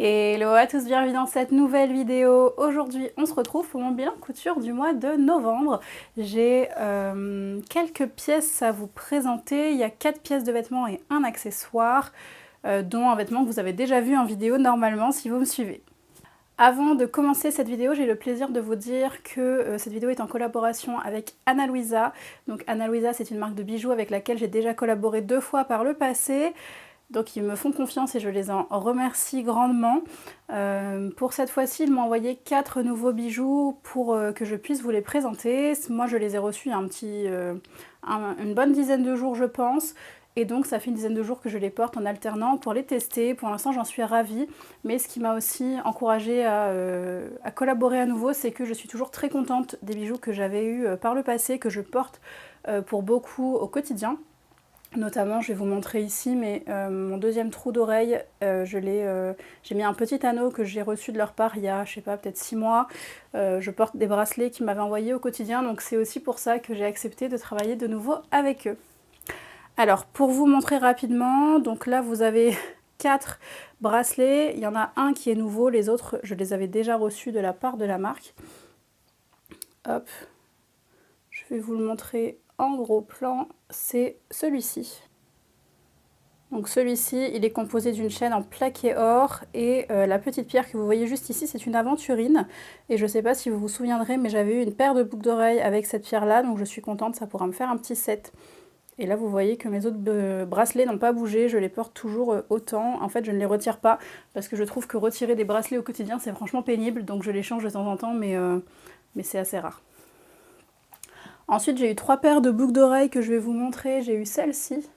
Hello à tous, bienvenue dans cette nouvelle vidéo. Aujourd'hui, on se retrouve pour mon bilan couture du mois de novembre. J'ai quelques pièces à vous présenter. Il y a 4 pièces de vêtements et un accessoire, dont un vêtement que vous avez déjà vu en vidéo normalement si vous me suivez. Avant de commencer cette vidéo, j'ai le plaisir de vous dire que cette vidéo est en collaboration avec Ana Luisa. Donc Ana Luisa, c'est une marque de bijoux avec laquelle j'ai déjà collaboré 2 fois par le passé. Donc ils me font confiance et je les en remercie grandement. Pour cette fois-ci, ils m'ont envoyé 4 nouveaux bijoux pour que je puisse vous les présenter. Moi, je les ai reçus il y a une bonne dizaine de jours, je pense. Et donc ça fait une dizaine de jours que je les porte en alternant pour les tester. Pour l'instant, j'en suis ravie. Mais ce qui m'a aussi encouragée à collaborer à nouveau, c'est que je suis toujours très contente des bijoux que j'avais eus par le passé, que je porte pour beaucoup au quotidien. Notamment, je vais vous montrer ici, mais mon deuxième trou d'oreille, j'ai mis un petit anneau que j'ai reçu de leur part il y a, je sais pas, peut-être 6 mois. Je porte des bracelets qu'ils m'avaient envoyés au quotidien, donc c'est aussi pour ça que j'ai accepté de travailler de nouveau avec eux. Alors, pour vous montrer rapidement, donc là vous avez 4 bracelets. Il y en a un qui est nouveau, les autres, je les avais déjà reçus de la part de la marque. Hop, je vais vous le montrer en gros plan, c'est celui-ci. Donc celui-ci, il est composé d'une chaîne en plaqué or et la petite pierre que vous voyez juste ici, c'est une aventurine. Et je ne sais pas si vous vous souviendrez, mais j'avais eu une paire de boucles d'oreilles avec cette pierre-là, donc je suis contente, ça pourra me faire un petit set. Et là, vous voyez que mes autres bracelets n'ont pas bougé, je les porte toujours autant. En fait, je ne les retire pas parce que je trouve que retirer des bracelets au quotidien, c'est franchement pénible, donc je les change de temps en temps, mais c'est assez rare. Ensuite, j'ai eu 3 paires de boucles d'oreilles que je vais vous montrer. J'ai eu celle-ci,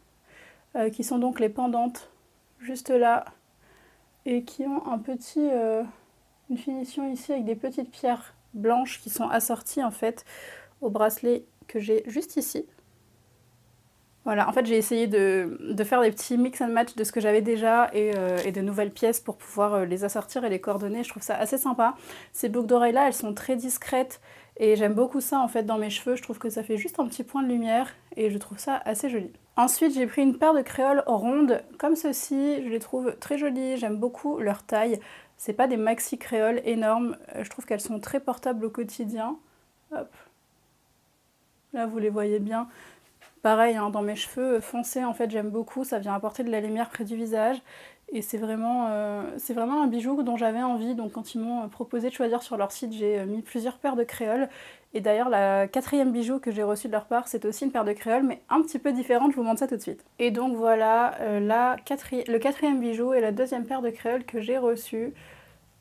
qui sont donc les pendantes, juste là, et qui ont une finition ici avec des petites pierres blanches qui sont assorties en fait au bracelet que j'ai juste ici. Voilà, en fait j'ai essayé de faire des petits mix and match de ce que j'avais déjà et de nouvelles pièces pour pouvoir les assortir et les coordonner. Je trouve ça assez sympa. Ces boucles d'oreilles là, elles sont très discrètes et j'aime beaucoup ça en fait dans mes cheveux. Je trouve que ça fait juste un petit point de lumière et je trouve ça assez joli. Ensuite, j'ai pris une paire de créoles rondes comme ceci. Je les trouve très jolies, j'aime beaucoup leur taille. C'est pas des maxi créoles énormes. Je trouve qu'elles sont très portables au quotidien. Hop. Là, vous les voyez bien. Pareil, hein, dans mes cheveux foncés, en fait, j'aime beaucoup. Ça vient apporter de la lumière près du visage. Et c'est vraiment un bijou dont j'avais envie. Donc quand ils m'ont proposé de choisir sur leur site, j'ai mis plusieurs paires de créoles. Et d'ailleurs, la 4e bijou que j'ai reçu de leur part, c'est aussi une paire de créoles, mais un petit peu différente. Je vous montre ça tout de suite. Et donc voilà, le 4e bijou et la 2e paire de créoles que j'ai reçue.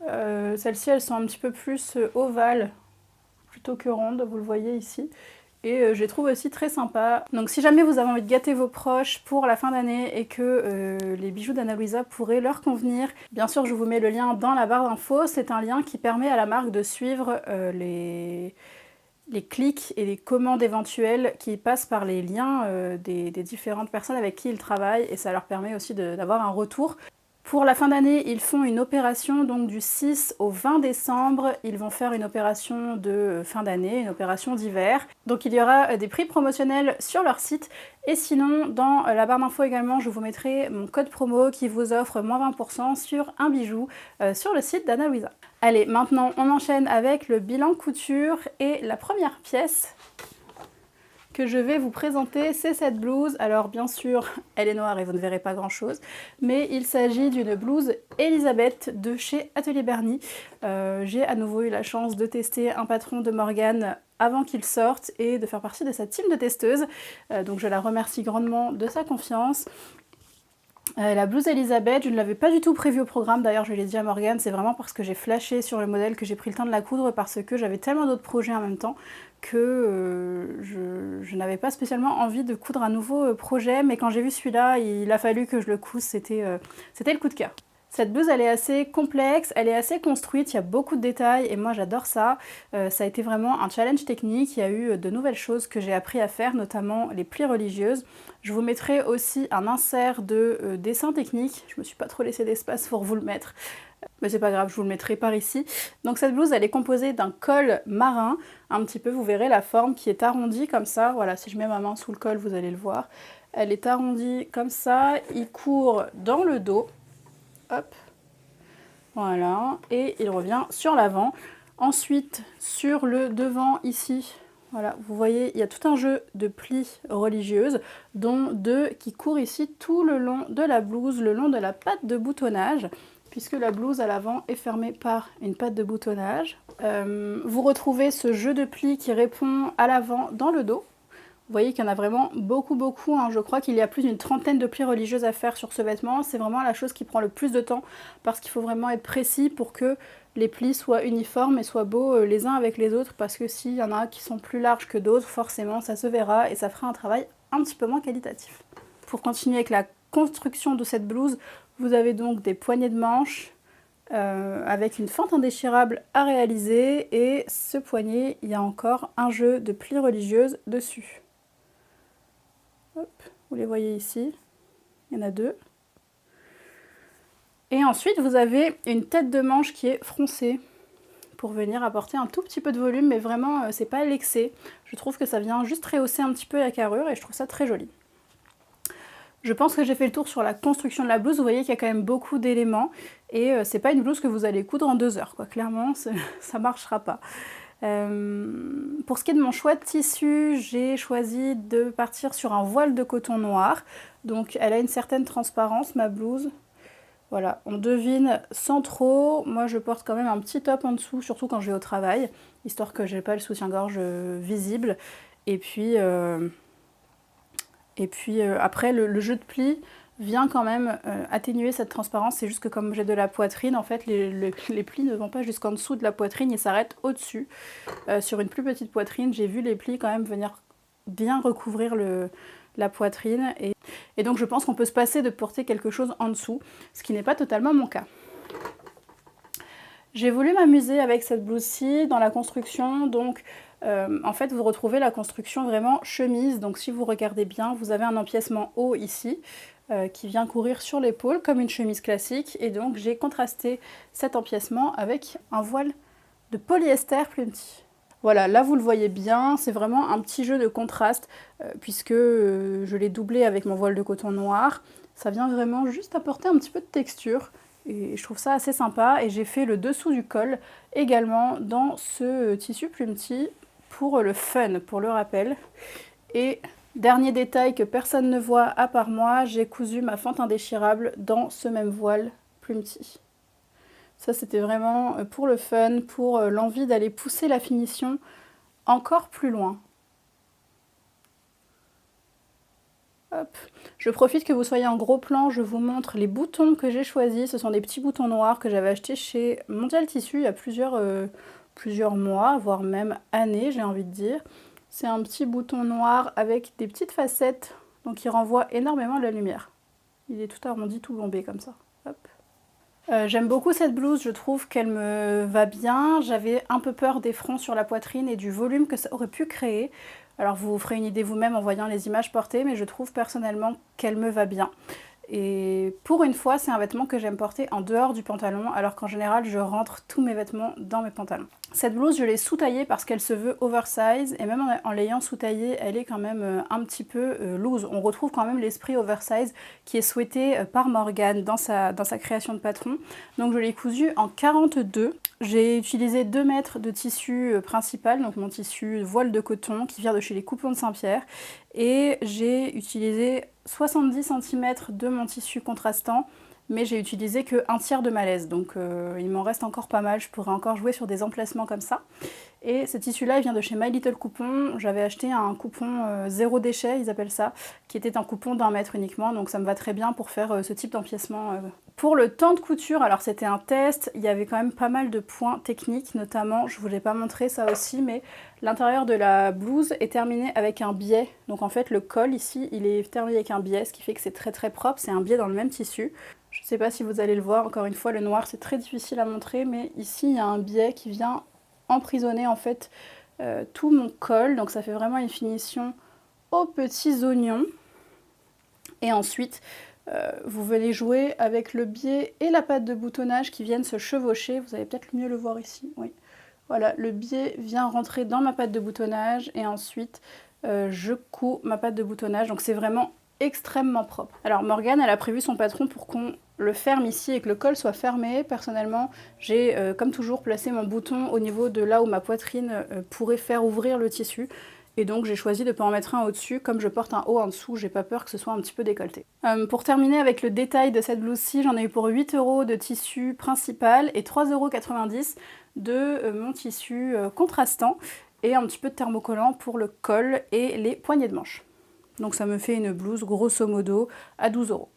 Celles-ci, elles sont un petit peu plus ovales plutôt que rondes, vous le voyez ici. Et je les trouve aussi très sympas. Donc si jamais vous avez envie de gâter vos proches pour la fin d'année et que les bijoux d'Ana Luisa pourraient leur convenir, bien sûr je vous mets le lien dans la barre d'infos. C'est un lien qui permet à la marque de suivre les clics et les commandes éventuelles qui passent par les liens des différentes personnes avec qui ils travaillent, et ça leur permet aussi d'avoir un retour. Pour la fin d'année, ils font une opération donc du 6 au 20 décembre. Ils vont faire une opération de fin d'année, une opération d'hiver. Donc il y aura des prix promotionnels sur leur site. Et sinon, dans la barre d'infos également, je vous mettrai mon code promo qui vous offre moins 20% sur un bijou sur le site d'Ana Luisa. Allez, maintenant on enchaîne avec le bilan couture et la première pièce que je vais vous présenter, c'est cette blouse. Alors bien sûr, elle est noire et vous ne verrez pas grand chose, mais il s'agit d'une blouse Elisabeth de chez Atelier Berny. J'ai à nouveau eu la chance de tester un patron de Morgane avant qu'il sorte et de faire partie de sa team de testeuses. Donc je la remercie grandement de sa confiance. La blouse Elisabeth, je ne l'avais pas du tout prévue au programme, d'ailleurs je l'ai dit à Morgane, c'est vraiment parce que j'ai flashé sur le modèle que j'ai pris le temps de la coudre, parce que j'avais tellement d'autres projets en même temps que je n'avais pas spécialement envie de coudre un nouveau projet, mais quand j'ai vu celui-là, il a fallu que je le couse, c'était le coup de cœur. Cette blouse, elle est assez complexe, elle est assez construite, il y a beaucoup de détails et moi j'adore ça. Ça a été vraiment un challenge technique, il y a eu de nouvelles choses que j'ai appris à faire, notamment les plis religieuses. Je vous mettrai aussi un insert de dessin technique, je me suis pas trop laissé d'espace pour vous le mettre, mais c'est pas grave, je vous le mettrai par ici. Donc cette blouse, elle est composée d'un col marin, un petit peu, vous verrez la forme qui est arrondie comme ça, voilà, si je mets ma main sous le col, vous allez le voir. Elle est arrondie comme ça, il court dans le dos. Hop. Voilà, et il revient sur l'avant. Ensuite, sur le devant ici, voilà, vous voyez, il y a tout un jeu de plis religieuses, dont 2 qui courent ici tout le long de la blouse, le long de la patte de boutonnage, puisque la blouse à l'avant est fermée par une patte de boutonnage. Vous retrouvez ce jeu de plis qui répond à l'avant dans le dos. Vous voyez qu'il y en a vraiment beaucoup, hein. Je crois qu'il y a plus d'une trentaine de plis religieuses à faire sur ce vêtement. C'est vraiment la chose qui prend le plus de temps parce qu'il faut vraiment être précis pour que les plis soient uniformes et soient beaux les uns avec les autres, parce que s'il y en a qui sont plus larges que d'autres, forcément ça se verra et ça fera un travail un petit peu moins qualitatif. Pour continuer avec la construction de cette blouse, vous avez donc des poignées de manches avec une fente indéchirable à réaliser, et ce poignet, il y a encore un jeu de plis religieuses dessus. Hop, vous les voyez ici, il y en a 2. Et ensuite, vous avez une tête de manche qui est froncée pour venir apporter un tout petit peu de volume, mais vraiment, c'est pas l'excès. Je trouve que ça vient juste rehausser un petit peu la carrure et je trouve ça très joli. Je pense que j'ai fait le tour sur la construction de la blouse. Vous voyez qu'il y a quand même beaucoup d'éléments et c'est pas une blouse que vous allez coudre en 2 heures, quoi. Clairement, ça marchera pas. Pour ce qui est de mon choix de tissu, j'ai choisi de partir sur un voile de coton noir. Donc elle a une certaine transparence, ma blouse. Voilà, on devine sans trop. Moi je porte quand même un petit top en dessous, surtout quand je vais au travail, histoire que j'ai pas le soutien-gorge visible. Et puis après le jeu de plis vient quand même atténuer cette transparence. C'est juste que comme j'ai de la poitrine, en fait les plis ne vont pas jusqu'en dessous de la poitrine, ils s'arrêtent au-dessus. Sur une plus petite poitrine, j'ai vu les plis quand même venir bien recouvrir la poitrine, et donc je pense qu'on peut se passer de porter quelque chose en dessous, ce qui n'est pas totalement mon cas. J'ai voulu m'amuser avec cette blouse-ci dans la construction, donc en fait vous retrouvez la construction vraiment chemise, donc si vous regardez bien, vous avez un empiècement haut ici, qui vient courir sur l'épaule comme une chemise classique, et donc j'ai contrasté cet empiècement avec un voile de polyester plus petit. Voilà, là vous le voyez bien, c'est vraiment un petit jeu de contraste, puisque je l'ai doublé avec mon voile de coton noir. Ça vient vraiment juste apporter un petit peu de texture, et je trouve ça assez sympa. Et j'ai fait le dessous du col également dans ce tissu plus petit, pour le fun, pour le rappel. Et dernier détail que personne ne voit à part moi, j'ai cousu ma fente indéchirable dans ce même voile plus petit. Ça, c'était vraiment pour le fun, pour l'envie d'aller pousser la finition encore plus loin. Hop. Je profite que vous soyez en gros plan, je vous montre les boutons que j'ai choisis. Ce sont des petits boutons noirs que j'avais achetés chez Mondial Tissu il y a plusieurs mois, voire même années, j'ai envie de dire. C'est un petit bouton noir avec des petites facettes, donc il renvoie énormément de la lumière. Il est tout arrondi, tout bombé comme ça. Hop. J'aime beaucoup cette blouse, je trouve qu'elle me va bien. J'avais un peu peur des fronts sur la poitrine et du volume que ça aurait pu créer. Alors vous vous ferez une idée vous-même en voyant les images portées, mais je trouve personnellement qu'elle me va bien. Et pour une fois, c'est un vêtement que j'aime porter en dehors du pantalon, alors qu'en général, je rentre tous mes vêtements dans mes pantalons. Cette blouse, je l'ai sous-taillée parce qu'elle se veut oversize, et même en l'ayant sous-taillée, elle est quand même un petit peu loose. On retrouve quand même l'esprit oversize qui est souhaité par Morgane dans sa création de patron. Donc je l'ai cousue en 42. J'ai utilisé 2 mètres de tissu principal, donc mon tissu voile de coton qui vient de chez les Coupons de Saint-Pierre, et j'ai utilisé 70 cm de mon tissu contrastant, mais j'ai utilisé que 1/3 de ma laisse, donc il m'en reste encore pas mal, je pourrais encore jouer sur des emplacements comme ça. Et ce tissu-là, il vient de chez My Little Coupon. J'avais acheté un coupon zéro déchet, ils appellent ça, qui était un coupon d'1 mètre uniquement, donc ça me va très bien pour faire ce type d'empiècement. Pour le temps de couture, alors c'était un test, il y avait quand même pas mal de points techniques, notamment, je ne vous l'ai pas montré ça aussi, mais l'intérieur de la blouse est terminé avec un biais. Donc en fait, le col ici, il est terminé avec un biais, ce qui fait que c'est très propre, c'est un biais dans le même tissu. Je ne sais pas si vous allez le voir, encore une fois, le noir c'est très difficile à montrer, mais ici il y a un biais qui vient emprisonner en fait tout mon col, donc ça fait vraiment une finition aux petits oignons. Et ensuite vous venez jouer avec le biais et la patte de boutonnage qui viennent se chevaucher. Vous allez peut-être mieux le voir ici, oui. Voilà, le biais vient rentrer dans ma patte de boutonnage et ensuite je couds ma patte de boutonnage, donc c'est vraiment extrêmement propre. Alors Morgane, elle a prévu son patron pour qu'on le ferme ici et que le col soit fermé, personnellement, j'ai comme toujours placé mon bouton au niveau de là où ma poitrine pourrait faire ouvrir le tissu. Et donc j'ai choisi de ne pas en mettre un au-dessus, comme je porte un haut en dessous, j'ai pas peur que ce soit un petit peu décolleté. Pour terminer avec le détail de cette blouse-ci, j'en ai eu pour 8 € de tissu principal et 3,90 € de mon tissu contrastant et un petit peu de thermocollant pour le col et les poignées de manche. Donc ça me fait une blouse grosso modo à 12 €.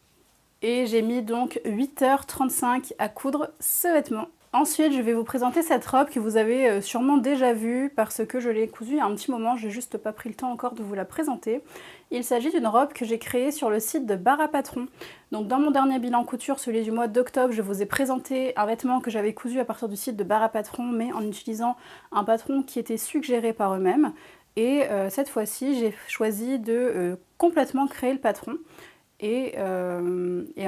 Et j'ai mis donc 8h35 à coudre ce vêtement. Ensuite, je vais vous présenter cette robe que vous avez sûrement déjà vue parce que je l'ai cousue il y a un petit moment, j'ai juste pas pris le temps encore de vous la présenter. Il s'agit d'une robe que j'ai créée sur le site de Bar à Patron. Donc dans mon dernier bilan couture, celui du mois d'octobre, je vous ai présenté un vêtement que j'avais cousu à partir du site de Bar à Patron, mais en utilisant un patron qui était suggéré par eux-mêmes. Et cette fois-ci, j'ai choisi de complètement créer le patron. Et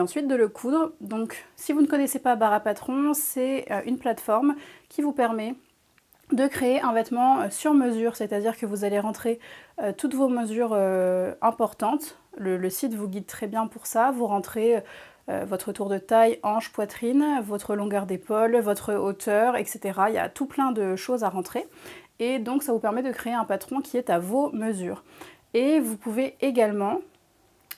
ensuite de le coudre. Donc si vous ne connaissez pas Bar à Patron, c'est une plateforme qui vous permet de créer un vêtement sur mesure, c'est-à-dire que vous allez rentrer toutes vos mesures importantes. Le site vous guide très bien pour ça, vous rentrez votre tour de taille, hanche, poitrine, votre longueur d'épaule, votre hauteur, etc. Il y a tout plein de choses à rentrer et donc ça vous permet de créer un patron qui est à vos mesures. Et vous pouvez également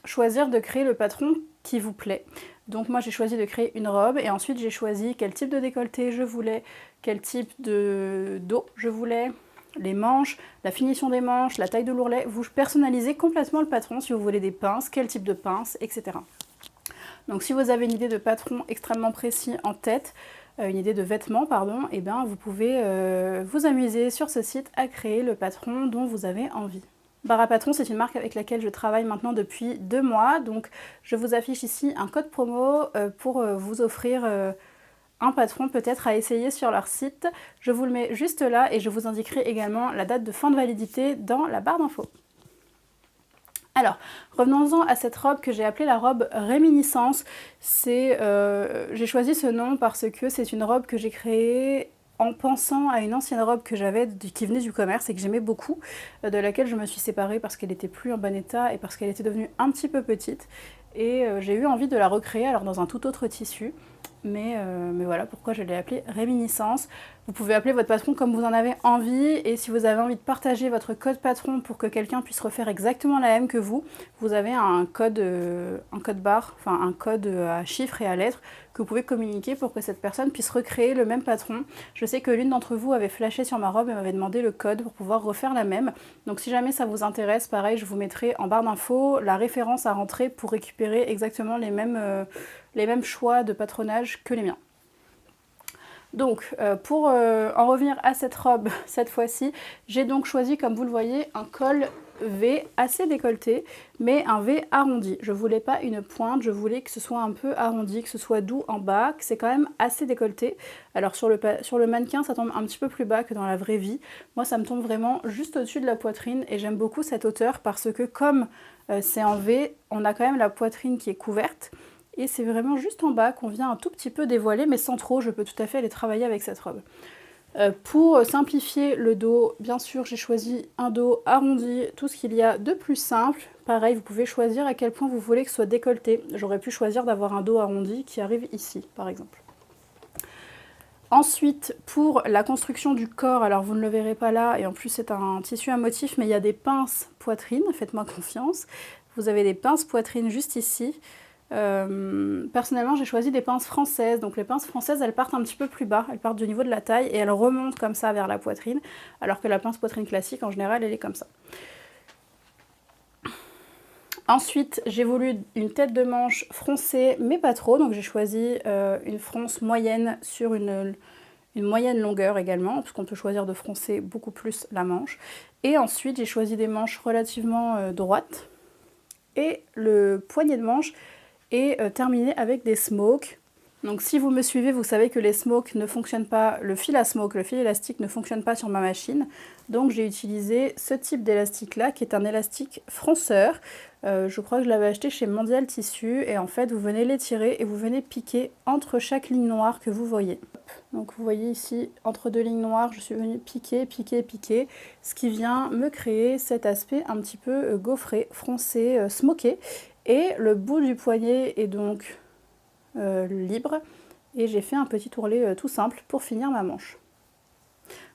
choisir de créer le patron qui vous plaît. Donc moi j'ai choisi de créer une robe et ensuite j'ai choisi quel type de décolleté je voulais, quel type de dos je voulais, les manches, la finition des manches, la taille de l'ourlet. Vous personnalisez complètement le patron si vous voulez des pinces, quel type de pinces, etc. Donc si vous avez une idée de patron extrêmement précis en tête, une idée de vêtement, pardon, et bien vous pouvez vous amuser sur ce site à créer le patron dont vous avez envie. Bar à Patron, c'est une marque avec laquelle je travaille maintenant depuis 2 mois, donc je vous affiche ici un code promo pour vous offrir un patron peut-être à essayer sur leur site. Je vous le mets juste là et je vous indiquerai également la date de fin de validité dans la barre d'infos. Alors, revenons-en à cette robe que j'ai appelée la robe Réminiscence. J'ai choisi ce nom parce que c'est une robe que j'ai créée en pensant à une ancienne robe que j'avais qui venait du commerce et que j'aimais beaucoup, de laquelle je me suis séparée parce qu'elle était plus en bon état et parce qu'elle était devenue un petit peu petite. Et j'ai eu envie de la recréer alors dans un tout autre tissu. Mais voilà pourquoi je l'ai appelée Réminiscence. Vous pouvez appeler votre patron comme vous en avez envie et si vous avez envie de partager votre code patron pour que quelqu'un puisse refaire exactement la même que vous, vous avez un code barre, enfin un code à chiffres et à lettres que vous pouvez communiquer pour que cette personne puisse recréer le même patron. Je sais que l'une d'entre vous avait flashé sur ma robe et m'avait demandé le code pour pouvoir refaire la même. Donc si jamais ça vous intéresse, pareil, je vous mettrai en barre d'infos la référence à rentrer pour récupérer exactement les mêmes choix de patronage que les miens. Donc pour en revenir à cette robe cette fois-ci, j'ai donc choisi comme vous le voyez un col V assez décolleté mais un V arrondi. Je voulais pas une pointe, je voulais que ce soit un peu arrondi, que ce soit doux en bas, que c'est quand même assez décolleté. Alors sur le mannequin ça tombe un petit peu plus bas que dans la vraie vie. Moi ça me tombe vraiment juste au-dessus de la poitrine et j'aime beaucoup cette hauteur parce que comme c'est en V, on a quand même la poitrine qui est couverte. Et c'est vraiment juste en bas qu'on vient un tout petit peu dévoiler, mais sans trop, je peux tout à fait aller travailler avec cette robe. Pour simplifier le dos, bien sûr, j'ai choisi un dos arrondi, tout ce qu'il y a de plus simple. Pareil, vous pouvez choisir à quel point vous voulez que ce soit décolleté. J'aurais pu choisir d'avoir un dos arrondi qui arrive ici, par exemple. Ensuite, pour la construction du corps, alors vous ne le verrez pas là, et en plus c'est un tissu à motif, mais il y a des pinces poitrine, faites-moi confiance. Vous avez des pinces poitrine juste ici. Personnellement j'ai choisi des pinces françaises, donc les pinces françaises elles partent un petit peu plus bas, elles partent du niveau de la taille et elles remontent comme ça vers la poitrine, alors que la pince poitrine classique en général elle est comme ça. Ensuite j'ai voulu une tête de manche froncée mais pas trop, donc j'ai choisi une fronce moyenne sur une moyenne longueur également, parce qu'on peut choisir de froncer beaucoup plus la manche. Et ensuite j'ai choisi des manches relativement droites et le poignet de manche et terminer avec des smokes. Donc si vous me suivez, vous savez que les smokes ne fonctionnent pas, le fil à smoke, le fil élastique ne fonctionne pas sur ma machine. Donc j'ai utilisé ce type d'élastique là, qui est un élastique fronceur. Je crois que je l'avais acheté chez Mondial Tissu et en fait vous venez l'étirer et vous venez piquer entre chaque ligne noire que vous voyez. Donc vous voyez ici, entre deux lignes noires, je suis venue piquer, piquer, piquer, ce qui vient me créer cet aspect un petit peu gaufré, froncé, smoké. Et le bout du poignet est donc libre. Et j'ai fait un petit ourlet tout simple pour finir ma manche.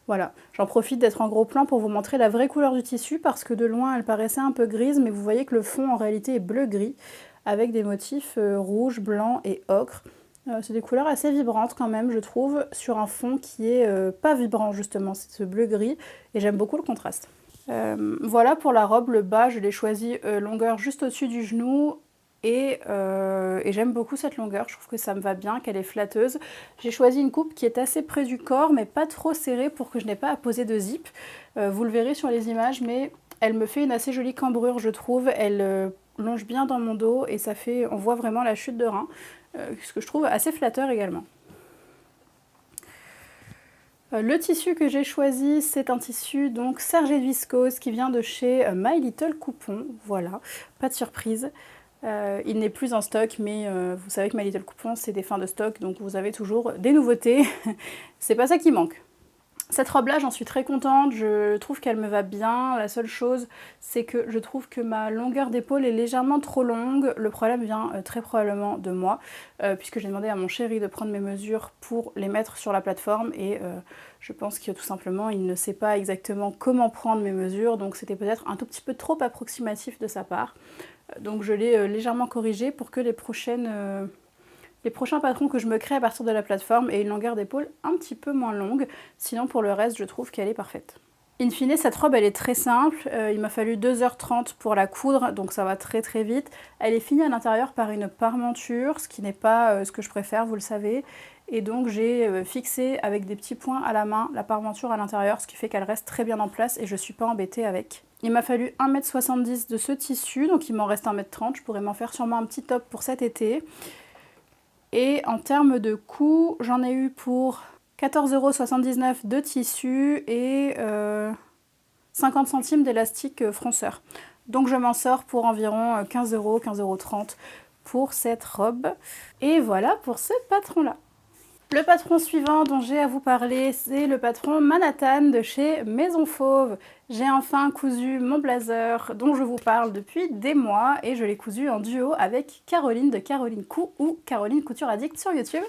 Voilà, j'en profite d'être en gros plan pour vous montrer la vraie couleur du tissu parce que de loin elle paraissait un peu grise, mais vous voyez que le fond en réalité est bleu-gris avec des motifs rouge, blanc et ocre. C'est des couleurs assez vibrantes quand même, je trouve, sur un fond qui est pas vibrant justement, c'est ce bleu-gris et j'aime beaucoup le contraste. Voilà pour la robe, le bas je l'ai choisi longueur juste au-dessus du genou. Et j'aime beaucoup cette longueur, je trouve que ça me va bien, qu'elle est flatteuse. J'ai choisi une coupe qui est assez près du corps, mais pas trop serrée pour que je n'ai pas à poser de zip. Vous le verrez sur les images, mais elle me fait une assez jolie cambrure, je trouve. Elle longe bien dans mon dos et ça fait, on voit vraiment la chute de rein, ce que je trouve assez flatteur également. Le tissu que j'ai choisi, c'est un tissu donc sergé de viscose qui vient de chez My Little Coupon. Voilà, pas de surprise. Il n'est plus en stock, mais vous savez que My Little Coupon, c'est des fins de stock, donc vous avez toujours des nouveautés. C'est pas ça qui manque. Cette robe-là, j'en suis très contente, je trouve qu'elle me va bien. La seule chose, c'est que je trouve que ma longueur d'épaule est légèrement trop longue. Le problème vient très probablement de moi, puisque j'ai demandé à mon chéri de prendre mes mesures pour les mettre sur la plateforme, et je pense que tout simplement, il ne sait pas exactement comment prendre mes mesures, donc c'était peut-être un tout petit peu trop approximatif de sa part. Donc je l'ai légèrement corrigé pour que les prochains patrons que je me crée à partir de la plateforme aient une longueur d'épaule un petit peu moins longue. Sinon pour le reste, je trouve qu'elle est parfaite. In fine, cette robe elle est très simple, il m'a fallu 2h30 pour la coudre, donc ça va très très vite. Elle est finie à l'intérieur par une parmenture, ce qui n'est pas ce que je préfère, vous le savez. Et donc j'ai fixé avec des petits points à la main la parmenture à l'intérieur, ce qui fait qu'elle reste très bien en place et je ne suis pas embêtée avec. Il m'a fallu 1,70 m de ce tissu, donc il m'en reste 1,30 m, je pourrais m'en faire sûrement un petit top pour cet été. Et en termes de coût, j'en ai eu pour 14,79 € de tissu et 50 centimes d'élastique fronceur. Donc je m'en sors pour environ 15 €, 15,30 € pour cette robe. Et voilà pour ce patron-là. Le patron suivant dont j'ai à vous parler, c'est le patron Manhattan de chez Maison Fauve. J'ai enfin cousu mon blazer dont je vous parle depuis des mois et je l'ai cousu en duo avec Caroline de Caroline Cou ou Caroline Couture Addict sur YouTube.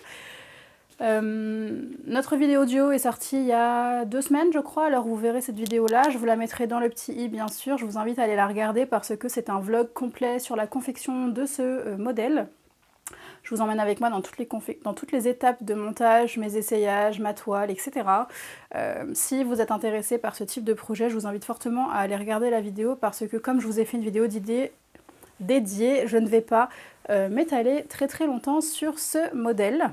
Notre vidéo duo est sortie il y a 2 semaines je crois, alors vous verrez cette vidéo là, je vous la mettrai dans le petit i bien sûr, je vous invite à aller la regarder parce que c'est un vlog complet sur la confection de ce modèle. Je vous emmène avec moi dans toutes les étapes de montage, mes essayages, ma toile, etc. Si vous êtes intéressé par ce type de projet, je vous invite fortement à aller regarder la vidéo parce que comme je vous ai fait une vidéo dédiée, je ne vais pas m'étaler très très longtemps sur ce modèle.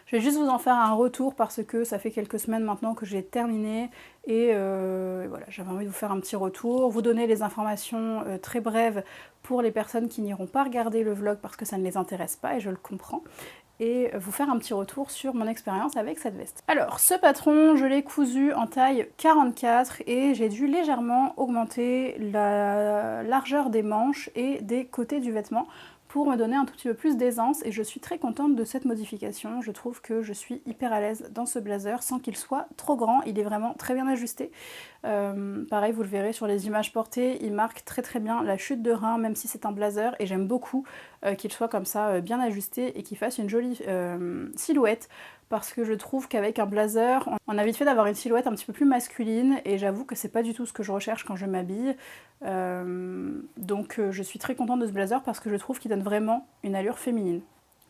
Je vais juste vous en faire un retour parce que ça fait quelques semaines maintenant que j'ai terminé et voilà, j'avais envie de vous faire un petit retour, vous donner les informations très brèves pour les personnes qui n'iront pas regarder le vlog parce que ça ne les intéresse pas et je le comprends, et vous faire un petit retour sur mon expérience avec cette veste. Alors, ce patron, je l'ai cousu en taille 44 et j'ai dû légèrement augmenter la largeur des manches et des côtés du vêtement pour me donner un tout petit peu plus d'aisance et je suis très contente de cette modification. Je trouve que je suis hyper à l'aise dans ce blazer sans qu'il soit trop grand, il est vraiment très bien ajusté. Pareil, vous le verrez sur les images portées, il marque très très bien la chute de rein même si c'est un blazer et j'aime beaucoup qu'il soit comme ça bien ajusté et qu'il fasse une jolie silhouette parce que je trouve qu'avec un blazer, on a vite fait d'avoir une silhouette un petit peu plus masculine et j'avoue que c'est pas du tout ce que je recherche quand je m'habille. Donc je suis très contente de ce blazer parce que je trouve qu'il donne vraiment une allure féminine.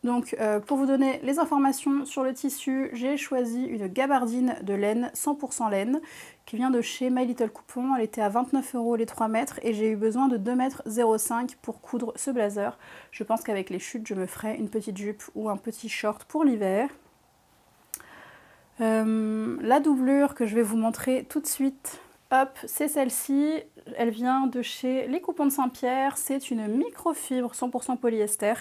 Donc pour vous donner les informations sur le tissu, j'ai choisi une gabardine de laine, 100% laine, qui vient de chez My Little Coupon. Elle était à 29 € les 3 mètres et j'ai eu besoin de 2,05 m pour coudre ce blazer. Je pense qu'avec les chutes, je me ferai une petite jupe ou un petit short pour l'hiver. La doublure que je vais vous montrer tout de suite, hop, c'est celle-ci. Elle vient de chez Les Coupons de Saint-Pierre. C'est une microfibre 100% polyester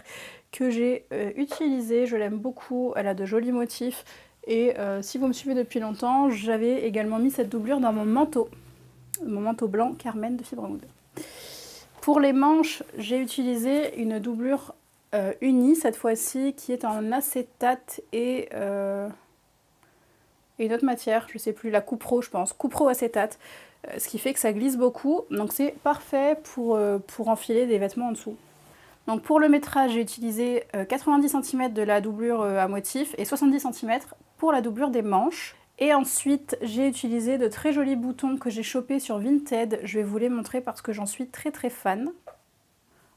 que j'ai utilisée. Je l'aime beaucoup, elle a de jolis motifs. Et si vous me suivez depuis longtemps, j'avais également mis cette doublure dans mon manteau blanc Carmen de Fibre Mood. Pour les manches, j'ai utilisé une doublure unie cette fois-ci qui est en acétate et une autre matière, je sais plus, la Cupro je pense, Cupro acétate, ce qui fait que ça glisse beaucoup, donc c'est parfait pour enfiler des vêtements en dessous. Donc pour le métrage, j'ai utilisé 90 cm de la doublure à motif et 70 cm pour la doublure des manches. Et ensuite, j'ai utilisé de très jolis boutons que j'ai chopés sur Vinted. Je vais vous les montrer parce que j'en suis très fan.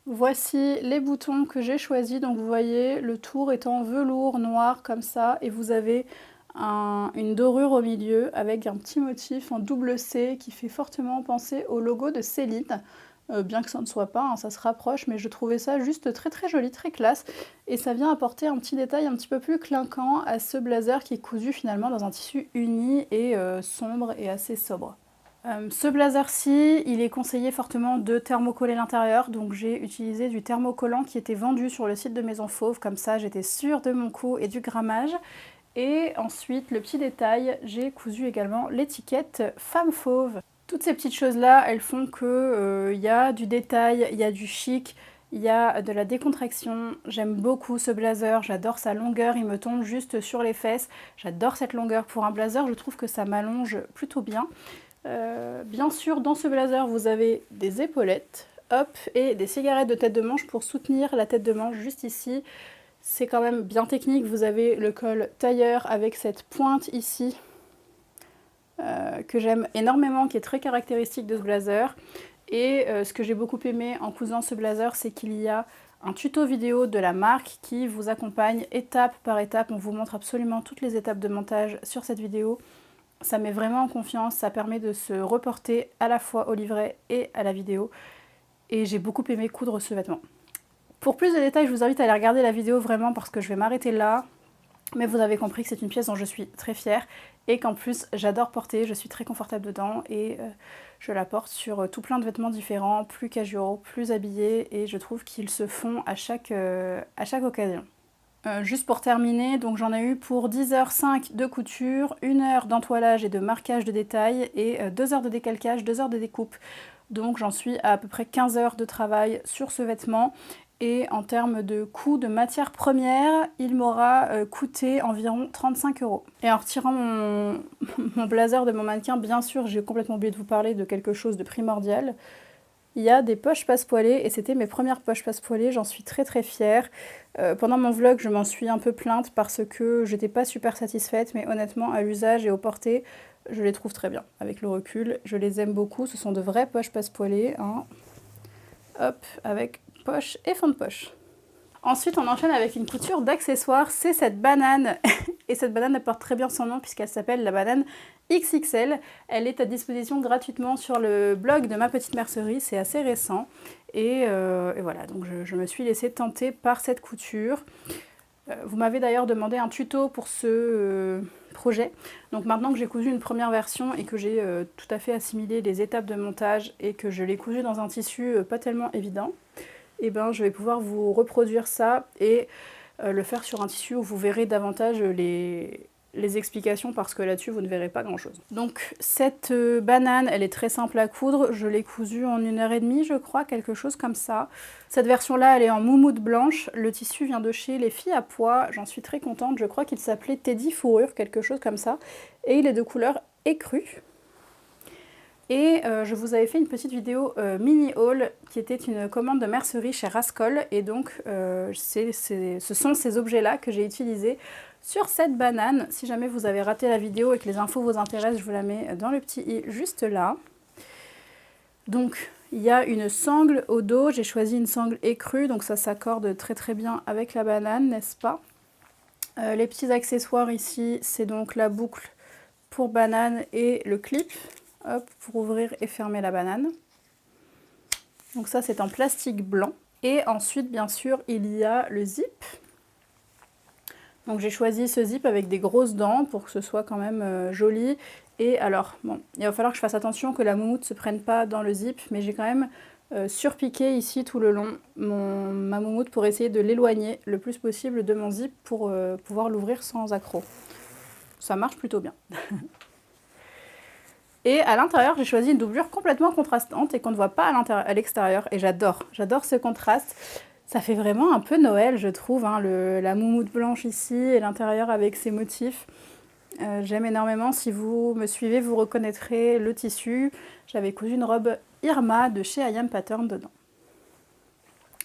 Voici les boutons que j'ai choisis. Donc vous voyez, le tour est en velours noir comme ça. Et vous avez une dorure au milieu avec un petit motif en double C qui fait fortement penser au logo de Céline. Bien que ça ne soit pas, hein, ça se rapproche, mais je trouvais ça juste très joli, très classe. Et ça vient apporter un petit détail un petit peu plus clinquant à ce blazer qui est cousu finalement dans un tissu uni et sombre et assez sobre. Ce blazer-ci, il est conseillé fortement de thermocoller l'intérieur, donc j'ai utilisé du thermocollant qui était vendu sur le site de Maison Fauve, comme ça j'étais sûre de mon coût et du grammage. Et ensuite, le petit détail, j'ai cousu également l'étiquette Femme Fauve. Toutes ces petites choses-là, elles font que y a du détail, il y a du chic, il y a de la décontraction. J'aime beaucoup ce blazer, j'adore sa longueur, il me tombe juste sur les fesses. J'adore cette longueur pour un blazer, je trouve que ça m'allonge plutôt bien. Bien sûr, dans ce blazer, vous avez des épaulettes, hop, et des cigarettes de tête de manche pour soutenir la tête de manche juste ici. C'est quand même bien technique, vous avez le col tailleur avec cette pointe ici que j'aime énormément, qui est très caractéristique de ce blazer. Et ce que j'ai beaucoup aimé en cousant ce blazer, c'est qu'il y a un tuto vidéo de la marque qui vous accompagne étape par étape. On vous montre absolument toutes les étapes de montage sur cette vidéo. Ça met vraiment en confiance, ça permet de se reporter à la fois au livret et à la vidéo. Et j'ai beaucoup aimé coudre ce vêtement. Pour plus de détails, je vous invite à aller regarder la vidéo vraiment parce que je vais m'arrêter là. Mais vous avez compris que c'est une pièce dont je suis très fière et qu'en plus j'adore porter, je suis très confortable dedans et je la porte sur tout plein de vêtements différents, plus casual, plus habillés et je trouve qu'ils se font à chaque occasion. Juste pour terminer, donc j'en ai eu pour 10h05 de couture, 1 heure d'entoilage et de marquage de détails et 2 heures de décalcage, 2 heures de découpe. Donc j'en suis à peu près 15 heures de travail sur ce vêtement. Et en termes de coût de matière première, il m'aura coûté environ 35 €. Et en retirant mon blazer de mon mannequin, bien sûr, j'ai complètement oublié de vous parler de quelque chose de primordial. Il y a des poches passepoilées et c'était mes premières poches passepoilées, j'en suis très fière. Pendant mon vlog, je m'en suis un peu plainte parce que j'étais pas super satisfaite, mais honnêtement, à l'usage et au porté, je les trouve très bien. Avec le recul, je les aime beaucoup. Ce sont de vraies poches passepoilées, hein. Hop, avec poche et fond de poche. Ensuite, on enchaîne avec une couture d'accessoires, c'est cette banane. Et cette banane, elle porte très bien son nom puisqu'elle s'appelle la banane XXL. Elle est à disposition gratuitement sur le blog de Ma Petite Mercerie, c'est assez récent. Et voilà, donc je me suis laissée tenter par cette couture. Vous m'avez d'ailleurs demandé un tuto pour ce projet. Donc maintenant que j'ai cousu une première version et que j'ai tout à fait assimilé les étapes de montage et que je l'ai cousu dans un tissu pas tellement évident, et ben je vais pouvoir vous reproduire ça et le faire sur un tissu où vous verrez davantage les explications parce que là-dessus vous ne verrez pas grand chose. Donc cette banane, elle est très simple à coudre, je l'ai cousue en 1h30 je crois, quelque chose comme ça. Cette version là elle est en moumoute blanche, le tissu vient de chez Les Filles à Pois, j'en suis très contente, je crois qu'il s'appelait Teddy Fourrure, quelque chose comme ça, et il est de couleur écrue. Et je vous avais fait une petite vidéo mini haul qui était une commande de mercerie chez Rascol et donc ce sont ces objets là que j'ai utilisés sur cette banane. Si jamais vous avez raté la vidéo et que les infos vous intéressent, je vous la mets dans le petit i juste là. Donc il y a une sangle au dos, j'ai choisi une sangle écrue donc ça s'accorde très bien avec la banane, n'est-ce pas? Les petits accessoires ici, c'est donc la boucle pour banane et le clip. Hop, pour ouvrir et fermer la banane. Donc ça c'est en plastique blanc. Et ensuite bien sûr il y a le zip. Donc j'ai choisi ce zip avec des grosses dents pour que ce soit quand même joli. Et alors bon, il va falloir que je fasse attention que la moumoute ne se prenne pas dans le zip, mais j'ai quand même surpiqué ici tout le long ma moumoute pour essayer de l'éloigner le plus possible de mon zip pour pouvoir l'ouvrir sans accroc. Ça marche plutôt bien. Et à l'intérieur, j'ai choisi une doublure complètement contrastante et qu'on ne voit pas à l'extérieur. Et j'adore ce contraste. Ça fait vraiment un peu Noël, je trouve, hein, la moumoute blanche ici et l'intérieur avec ses motifs. J'aime énormément. Si vous me suivez, vous reconnaîtrez le tissu. J'avais cousu une robe Irma de chez I Am Pattern dedans.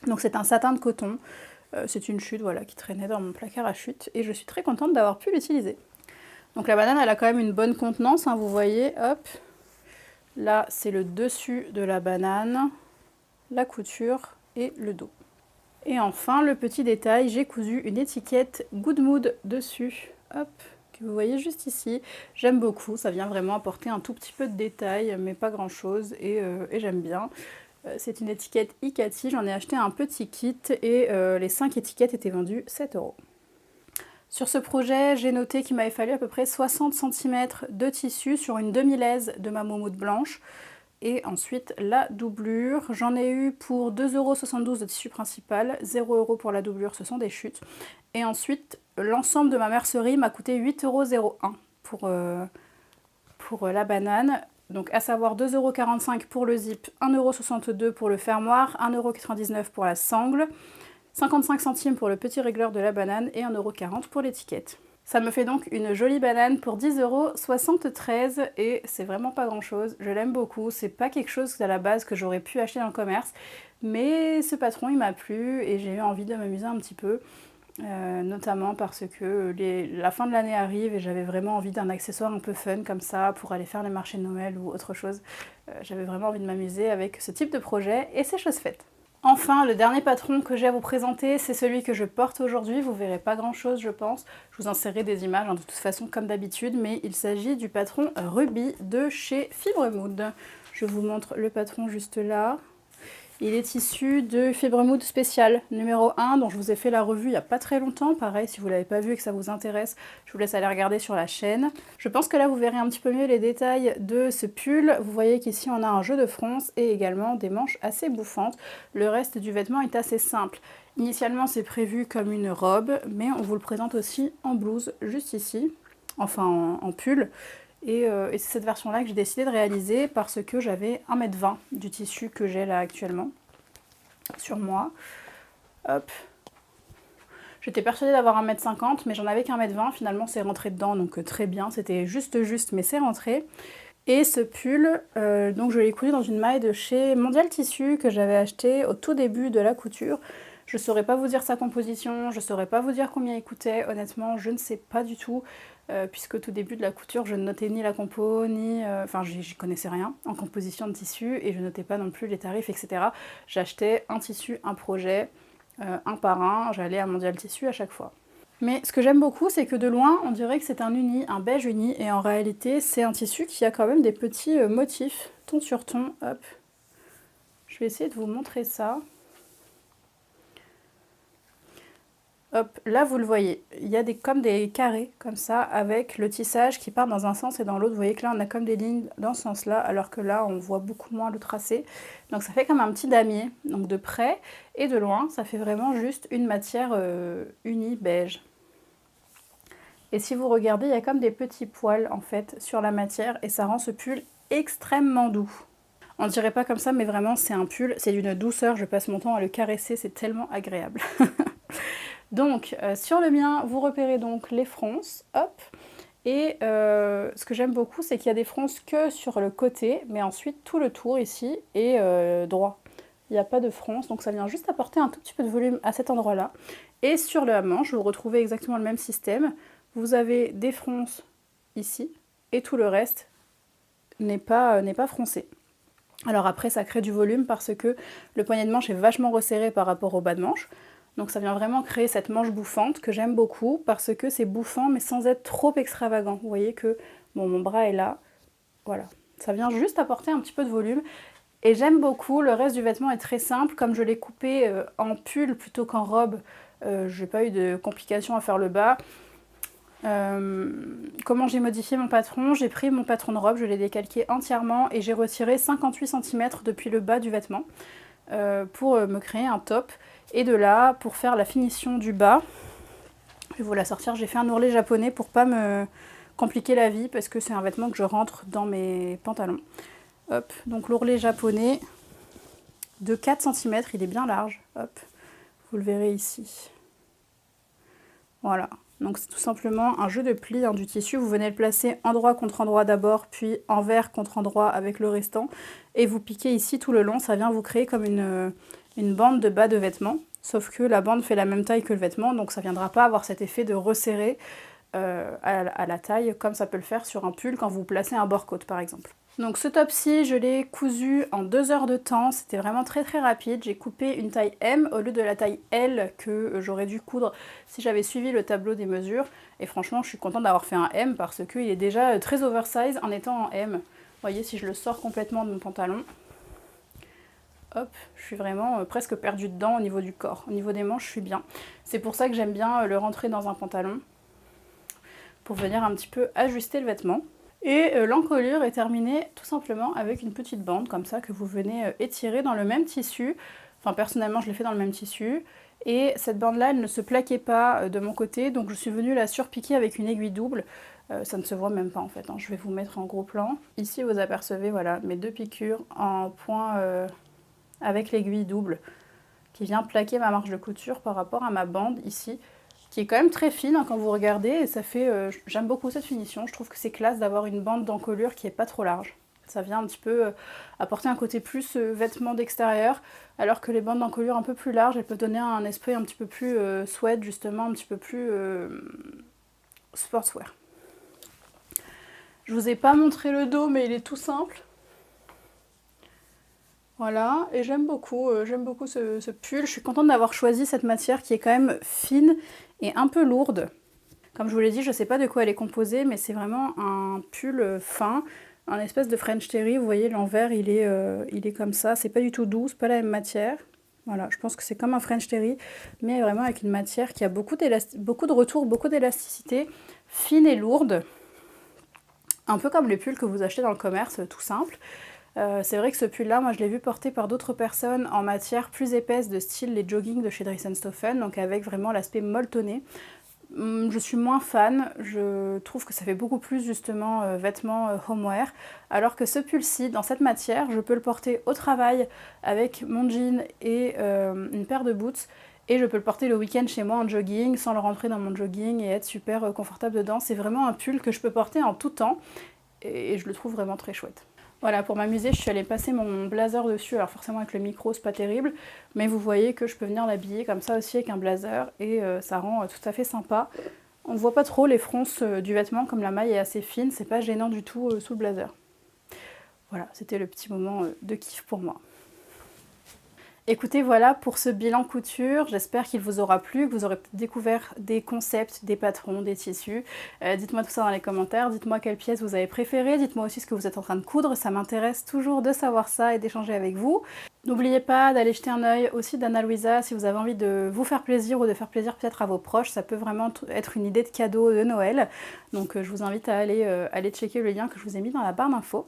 Donc c'est un satin de coton. C'est une chute voilà, qui traînait dans mon placard à chute et je suis très contente d'avoir pu l'utiliser. Donc la banane, elle a quand même une bonne contenance, hein, vous voyez, hop. Là, c'est le dessus de la banane, la couture et le dos. Et enfin, le petit détail, j'ai cousu une étiquette Good Mood dessus, hop, que vous voyez juste ici. J'aime beaucoup, ça vient vraiment apporter un tout petit peu de détail, mais pas grand chose, et j'aime bien. C'est une étiquette Icati, j'en ai acheté un petit kit, et les 5 étiquettes étaient vendues 7 €. Sur ce projet, j'ai noté qu'il m'avait fallu à peu près 60 cm de tissu sur une demi-laise de ma moumoute blanche. Et ensuite la doublure, j'en ai eu pour 2,72 € de tissu principal, 0 € pour la doublure, ce sont des chutes. Et ensuite, l'ensemble de ma mercerie m'a coûté 8,01 € pour la banane. Donc à savoir 2,45 € pour le zip, 1,62 € pour le fermoir, 1,99 € pour la sangle, 55 centimes pour le petit régleur de la banane et 1,40 € pour l'étiquette. Ça me fait donc une jolie banane pour 10,73 € et c'est vraiment pas grand chose. Je l'aime beaucoup, c'est pas quelque chose à la base que j'aurais pu acheter dans le commerce, mais ce patron il m'a plu et j'ai eu envie de m'amuser un petit peu, notamment parce que la fin de l'année arrive et j'avais vraiment envie d'un accessoire un peu fun comme ça pour aller faire les marchés de Noël ou autre chose. J'avais vraiment envie de m'amuser avec ce type de projet et c'est chose faite. Enfin, le dernier patron que j'ai à vous présenter, c'est celui que je porte aujourd'hui. Vous verrez pas grand chose, je pense. Je vous insérerai des images, hein, de toute façon, comme d'habitude, mais il s'agit du patron Ruby de chez Fibremood. Je vous montre le patron juste là. Il est issu de Fibremood Spécial numéro 1, dont je vous ai fait la revue il n'y a pas très longtemps. Pareil, si vous ne l'avez pas vu et que ça vous intéresse, je vous laisse aller regarder sur la chaîne. Je pense que là, vous verrez un petit peu mieux les détails de ce pull. Vous voyez qu'ici, on a un jeu de fronce et également des manches assez bouffantes. Le reste du vêtement est assez simple. Initialement, c'est prévu comme une robe, mais on vous le présente aussi en blouse, juste ici, enfin en pull. Et c'est cette version-là que j'ai décidé de réaliser parce que j'avais 1,20 m du tissu que j'ai là actuellement sur moi. Hop. J'étais persuadée d'avoir 1,50 m, mais j'en avais qu'1,20 m. Finalement, c'est rentré dedans, donc très bien. C'était juste, mais c'est rentré. Et ce pull, donc je l'ai cousu dans une maille de chez Mondial Tissu que j'avais acheté au tout début de la couture. Je ne saurais pas vous dire sa composition, je ne saurais pas vous dire combien il coûtait, honnêtement, je ne sais pas du tout. Puisque au tout début de la couture, je ne notais ni la compo, ni... Enfin, j'y connaissais rien en composition de tissu, et je notais pas non plus les tarifs, etc. J'achetais un tissu, un projet, un par un, j'allais à Mondial Tissu à chaque fois. Mais ce que j'aime beaucoup, c'est que de loin, on dirait que c'est un uni, un beige uni, et en réalité, c'est un tissu qui a quand même des petits motifs, ton sur ton, hop. Je vais essayer de vous montrer ça. Hop, là vous le voyez, il y a comme des carrés comme ça avec le tissage qui part dans un sens et dans l'autre. Vous voyez que là on a comme des lignes dans ce sens là, alors que là on voit beaucoup moins le tracé. Donc ça fait comme un petit damier, donc de près et de loin, ça fait vraiment juste une matière unie beige. Et si vous regardez, il y a comme des petits poils en fait sur la matière et ça rend ce pull extrêmement doux. On dirait pas comme ça, mais vraiment c'est un pull, c'est d'une douceur, je passe mon temps à le caresser, c'est tellement agréable. Donc, sur le mien, vous repérez donc les fronces, hop, et ce que j'aime beaucoup, c'est qu'il y a des fronces que sur le côté, mais ensuite tout le tour ici est droit. Il n'y a pas de fronce, donc ça vient juste apporter un tout petit peu de volume à cet endroit-là. Et sur la manche, vous retrouvez exactement le même système. Vous avez des fronces ici, et tout le reste n'est pas froncé. Alors après, ça crée du volume parce que le poignet de manche est vachement resserré par rapport au bas de manche. Donc ça vient vraiment créer cette manche bouffante que j'aime beaucoup parce que c'est bouffant mais sans être trop extravagant. Vous voyez que bon, mon bras est là, voilà. Ça vient juste apporter un petit peu de volume et j'aime beaucoup. Le reste du vêtement est très simple. Comme je l'ai coupé en pull plutôt qu'en robe, j'ai pas eu de complications à faire le bas. Comment j'ai modifié mon patron? J'ai pris mon patron de robe, je l'ai décalqué entièrement et j'ai retiré 58 cm depuis le bas du vêtement pour me créer un top. Et de là, pour faire la finition du bas, je vais vous la sortir, j'ai fait un ourlet japonais pour pas me compliquer la vie parce que c'est un vêtement que je rentre dans mes pantalons. Hop, donc l'ourlet japonais de 4 cm, il est bien large, hop, vous le verrez ici. Voilà, donc c'est tout simplement un jeu de plis du tissu, vous venez le placer endroit contre endroit d'abord, puis envers contre endroit avec le restant, et vous piquez ici tout le long, ça vient vous créer comme une une bande de bas de vêtement, sauf que la bande fait la même taille que le vêtement, donc ça ne viendra pas avoir cet effet de resserrer à la taille, comme ça peut le faire sur un pull quand vous placez un bord-côte par exemple. Donc ce top-ci, je l'ai cousu en 2 heures de temps, c'était vraiment très rapide. J'ai coupé une taille M au lieu de la taille L que j'aurais dû coudre si j'avais suivi le tableau des mesures. Et franchement, je suis contente d'avoir fait un M parce qu'il est déjà très oversize en étant en M. Vous voyez, si je le sors complètement de mon pantalon, hop, je suis vraiment presque perdue dedans au niveau du corps. Au niveau des manches, je suis bien. C'est pour ça que j'aime bien le rentrer dans un pantalon, pour venir un petit peu ajuster le vêtement. Et l'encolure est terminée tout simplement avec une petite bande comme ça que vous venez étirer dans le même tissu. Enfin personnellement je l'ai fait dans le même tissu. Et cette bande là elle ne se plaquait pas de mon côté, donc je suis venue la surpiquer avec une aiguille double. Ça ne se voit même pas en fait, hein. Je vais vous mettre en gros plan. Ici vous apercevez voilà mes 2 piqûres en point avec l'aiguille double qui vient plaquer ma marge de couture par rapport à ma bande ici, qui est quand même très fine hein, quand vous regardez, et ça fait... j'aime beaucoup cette finition, je trouve que c'est classe d'avoir une bande d'encolure qui est pas trop large. Ça vient un petit peu apporter un côté plus vêtement d'extérieur, alors que les bandes d'encolure un peu plus larges, elles peuvent donner un esprit un petit peu plus sweat justement, un petit peu plus sportswear. Je vous ai pas montré le dos, mais il est tout simple. Voilà, et j'aime beaucoup ce pull. Je suis contente d'avoir choisi cette matière qui est quand même fine et un peu lourde. Comme je vous l'ai dit, je ne sais pas de quoi elle est composée, mais c'est vraiment un pull fin, un espèce de French terry. Vous voyez, l'envers, il est comme ça. C'est pas du tout doux, c'est pas la même matière. Voilà, je pense que c'est comme un French terry, mais vraiment avec une matière qui a beaucoup de retour, beaucoup d'élasticité, fine et lourde. Un peu comme les pulls que vous achetez dans le commerce, tout simple. C'est vrai que ce pull là, moi je l'ai vu porté par d'autres personnes en matière plus épaisse de style les jogging de chez Dries & Stoffen, donc avec vraiment l'aspect molletonné. Je suis moins fan, je trouve que ça fait beaucoup plus justement vêtements homeware, alors que ce pull-ci, dans cette matière, je peux le porter au travail avec mon jean et une paire de boots, et je peux le porter le week-end chez moi en jogging, sans le rentrer dans mon jogging et être super confortable dedans. C'est vraiment un pull que je peux porter en tout temps, et je le trouve vraiment très chouette. Voilà, pour m'amuser, je suis allée passer mon blazer dessus. Alors forcément avec le micro, c'est pas terrible, mais vous voyez que je peux venir l'habiller comme ça aussi avec un blazer et ça rend tout à fait sympa. On ne voit pas trop les fronces du vêtement, comme la maille est assez fine, c'est pas gênant du tout sous le blazer. Voilà, c'était le petit moment de kiff pour moi. Écoutez, voilà pour ce bilan couture, j'espère qu'il vous aura plu, que vous aurez découvert des concepts, des patrons, des tissus. Dites-moi tout ça dans les commentaires, dites-moi quelle pièce vous avez préférée, dites-moi aussi ce que vous êtes en train de coudre, ça m'intéresse toujours de savoir ça et d'échanger avec vous. N'oubliez pas d'aller jeter un œil aussi d'Anna Luisa si vous avez envie de vous faire plaisir ou de faire plaisir peut-être à vos proches, ça peut vraiment être une idée de cadeau de Noël. Donc je vous invite à aller checker le lien que je vous ai mis dans la barre d'infos.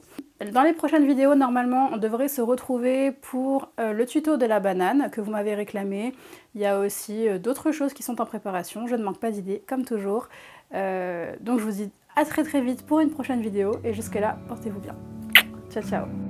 Dans les prochaines vidéos, normalement, on devrait se retrouver pour le tuto de la banane que vous m'avez réclamé. Il y a aussi d'autres choses qui sont en préparation, je ne manque pas d'idées, comme toujours. Donc je vous dis à très vite pour une prochaine vidéo, et jusque là, portez-vous bien. Ciao, ciao!